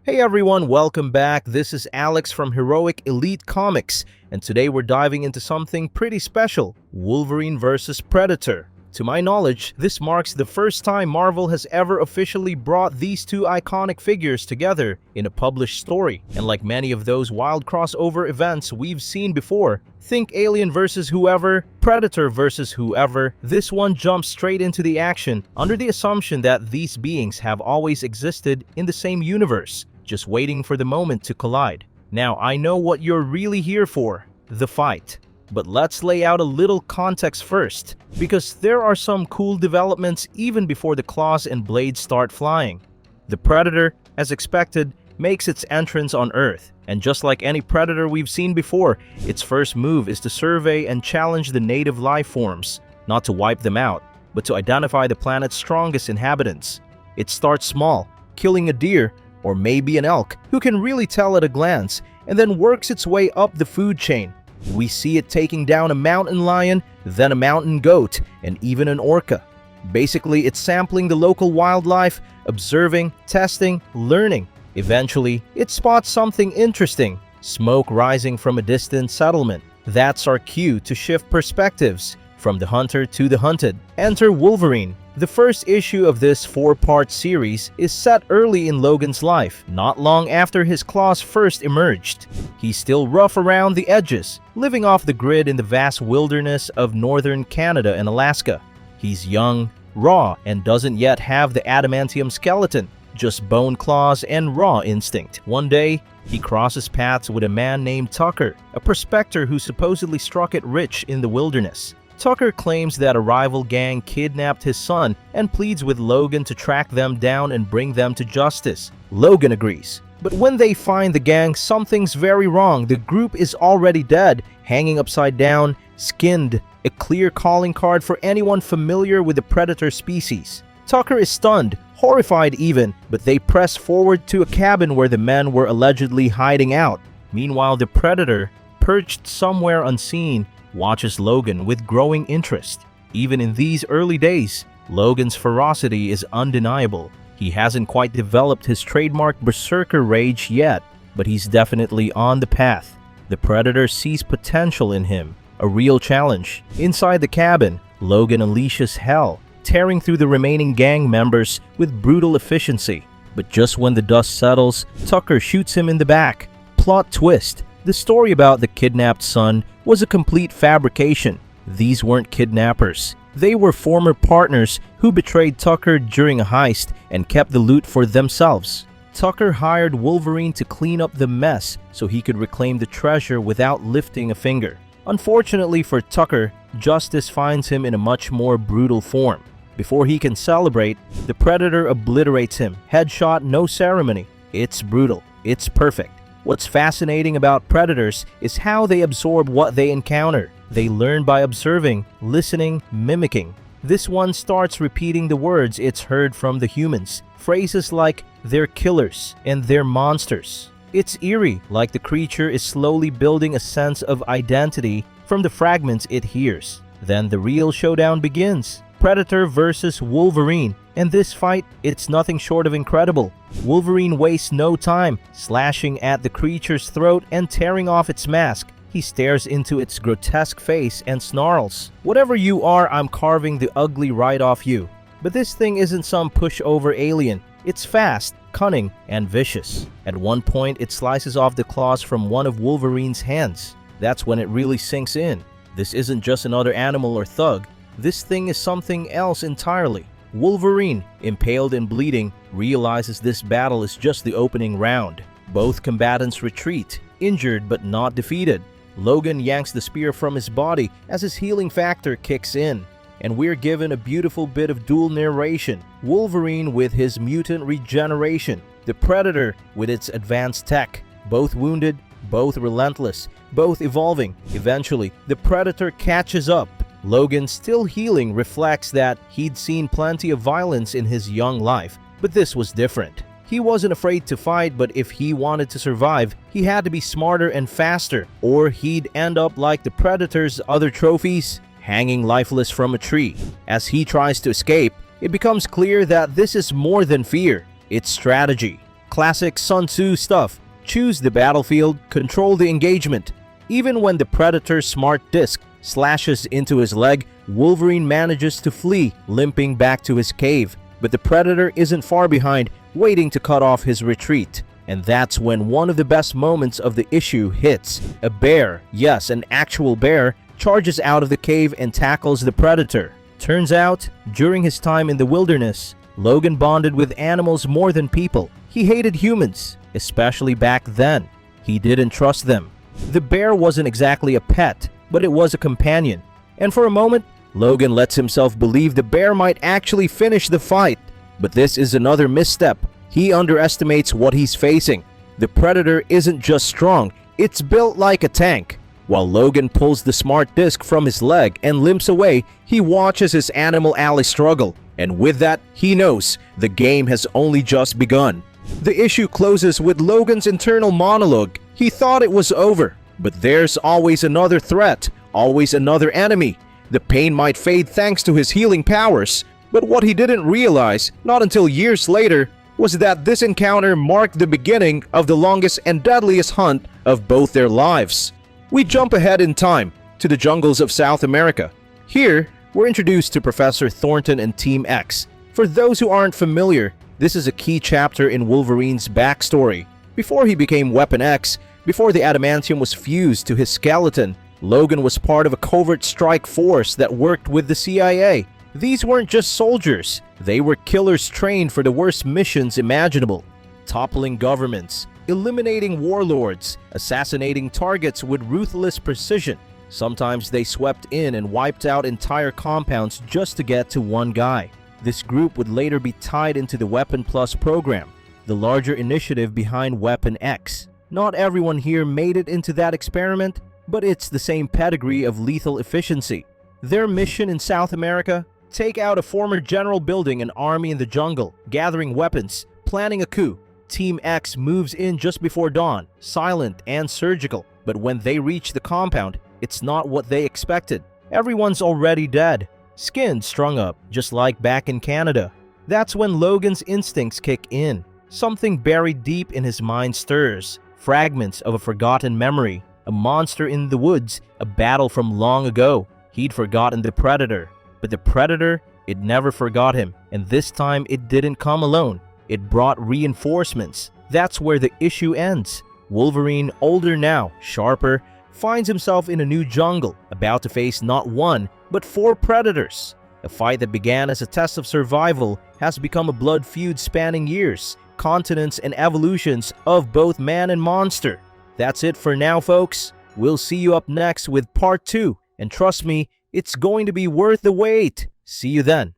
Hey everyone, welcome back. This is Alex from Heroic Elite Comics, and today we're diving into something pretty special: Wolverine versus Predator. To my knowledge, this marks the first time Marvel has ever officially brought these two iconic figures together in a published story. And like many of those wild crossover events we've seen before, think Alien versus whoever, Predator versus whoever, this one jumps straight into the action under the assumption that these beings have always existed in the same universe, just waiting for the moment to collide. Now, I know what you're really here for: the fight. But let's lay out a little context first, because there are some cool developments even before the claws and blades start flying. The Predator, as expected, makes its entrance on Earth, and just like any predator we've seen before, its first move is to survey and challenge the native life forms, not to wipe them out, but to identify the planet's strongest inhabitants. It starts small, killing a deer, or maybe an elk, who can really tell at a glance, and then works its way up the food chain. We see it taking down a mountain lion, then a mountain goat, and even an orca. Basically, it's sampling the local wildlife, observing, testing, learning. Eventually, it spots something interesting: smoke rising from a distant settlement. That's our cue to shift perspectives from the hunter to the hunted. Enter Wolverine. The first issue of this four-part series is set early in Logan's life, not long after his claws first emerged. He's still rough around the edges, living off the grid in the vast wilderness of northern Canada and Alaska. He's young, raw, and doesn't yet have the adamantium skeleton, just bone claws and raw instinct. One day, he crosses paths with a man named Tucker, a prospector who supposedly struck it rich in the wilderness. Tucker claims that a rival gang kidnapped his son and pleads with Logan to track them down and bring them to justice. Logan agrees. But when they find the gang, something's very wrong. The group is already dead, hanging upside down, skinned, a clear calling card for anyone familiar with the predator species. Tucker is stunned, horrified even, but they press forward to a cabin where the men were allegedly hiding out. Meanwhile, the predator, perched somewhere unseen, watches Logan with growing interest. Even in these early days, Logan's ferocity is undeniable. He hasn't quite developed his trademark berserker rage yet, but he's definitely on the path. The Predator sees potential in him, a real challenge. Inside the cabin, Logan unleashes hell, tearing through the remaining gang members with brutal efficiency. But just when the dust settles, Tucker shoots him in the back. Plot twist: the story about the kidnapped son was a complete fabrication. These weren't kidnappers. They were former partners who betrayed Tucker during a heist and kept the loot for themselves. Tucker hired Wolverine to clean up the mess so he could reclaim the treasure without lifting a finger. Unfortunately for Tucker, justice finds him in a much more brutal form. Before he can celebrate, the Predator obliterates him. Headshot, no ceremony. It's brutal. It's perfect. What's fascinating about predators is how they absorb what they encounter. They learn by observing, listening, mimicking. This one starts repeating the words it's heard from the humans. Phrases like "they're killers" and "they're monsters." It's eerie, like the creature is slowly building a sense of identity from the fragments it hears. Then the real showdown begins. Predator versus Wolverine. And this fight, it's nothing short of incredible. Wolverine wastes no time, slashing at the creature's throat and tearing off its mask. He stares into its grotesque face and snarls, "Whatever you are, I'm carving the ugly right off you." But this thing isn't some pushover alien. It's fast, cunning, and vicious. At one point, it slices off the claws from one of Wolverine's hands. That's when it really sinks in. This isn't just another animal or thug. This thing is something else entirely. Wolverine, impaled and bleeding, realizes this battle is just the opening round. Both combatants retreat, injured but not defeated. Logan yanks the spear from his body as his healing factor kicks in, and we're given a beautiful bit of dual narration. Wolverine with his mutant regeneration, the Predator with its advanced tech. Both wounded, both relentless, both evolving. Eventually, the Predator catches up. Logan, still healing, reflects that he'd seen plenty of violence in his young life, but this was different. He wasn't afraid to fight, but if he wanted to survive, he had to be smarter and faster, or he'd end up like the Predator's other trophies, hanging lifeless from a tree. As he tries to escape, it becomes clear that this is more than fear, it's strategy. Classic Sun Tzu stuff. Choose the battlefield, control the engagement. Even when the predator's smart disc slashes into his leg, Wolverine manages to flee, limping back to his cave. But the predator isn't far behind, waiting to cut off his retreat. And that's when one of the best moments of the issue hits. A bear, yes, an actual bear, charges out of the cave and tackles the predator. Turns out, during his time in the wilderness, Logan bonded with animals more than people. He hated humans, especially back then. He didn't trust them. The bear wasn't exactly a pet, but it was a companion. And for a moment, Logan lets himself believe the bear might actually finish the fight. But this is another misstep. He underestimates what he's facing. The predator isn't just strong, it's built like a tank. While Logan pulls the smart disc from his leg and limps away, he watches his animal ally struggle. And with that, he knows the game has only just begun. The issue closes with Logan's internal monologue. He thought it was over, but there's always another threat, always another enemy. The pain might fade thanks to his healing powers, but what he didn't realize, not until years later, was that this encounter marked the beginning of the longest and deadliest hunt of both their lives. We jump ahead in time to the jungles of South America. Here, we're introduced to Professor Thornton and Team X. For those who aren't familiar, this is a key chapter in Wolverine's backstory. Before he became Weapon X, before the adamantium was fused to his skeleton, Logan was part of a covert strike force that worked with the CIA. These weren't just soldiers, they were killers trained for the worst missions imaginable. Toppling governments, eliminating warlords, assassinating targets with ruthless precision. Sometimes they swept in and wiped out entire compounds just to get to one guy. This group would later be tied into the Weapon Plus program, the larger initiative behind Weapon X. Not everyone here made it into that experiment, but it's the same pedigree of lethal efficiency. Their mission in South America? Take out a former general building an army in the jungle, gathering weapons, planning a coup. Team X moves in just before dawn, silent and surgical. But when they reach the compound, it's not what they expected. Everyone's already dead, skin strung up, just like back in Canada. That's when Logan's instincts kick in. Something buried deep in his mind stirs. Fragments of a forgotten memory. A monster in the woods, a battle from long ago. He'd forgotten the predator. But the predator, it never forgot him. And this time it didn't come alone. It brought reinforcements. That's where the issue ends. Wolverine, older now, sharper, finds himself in a new jungle, about to face not one, but 4 predators. A fight that began as a test of survival has become a blood feud spanning years, continents, and evolutions of both man and monster. That's it for now, folks. We'll see you up next with part 2. And trust me, it's going to be worth the wait. See you then.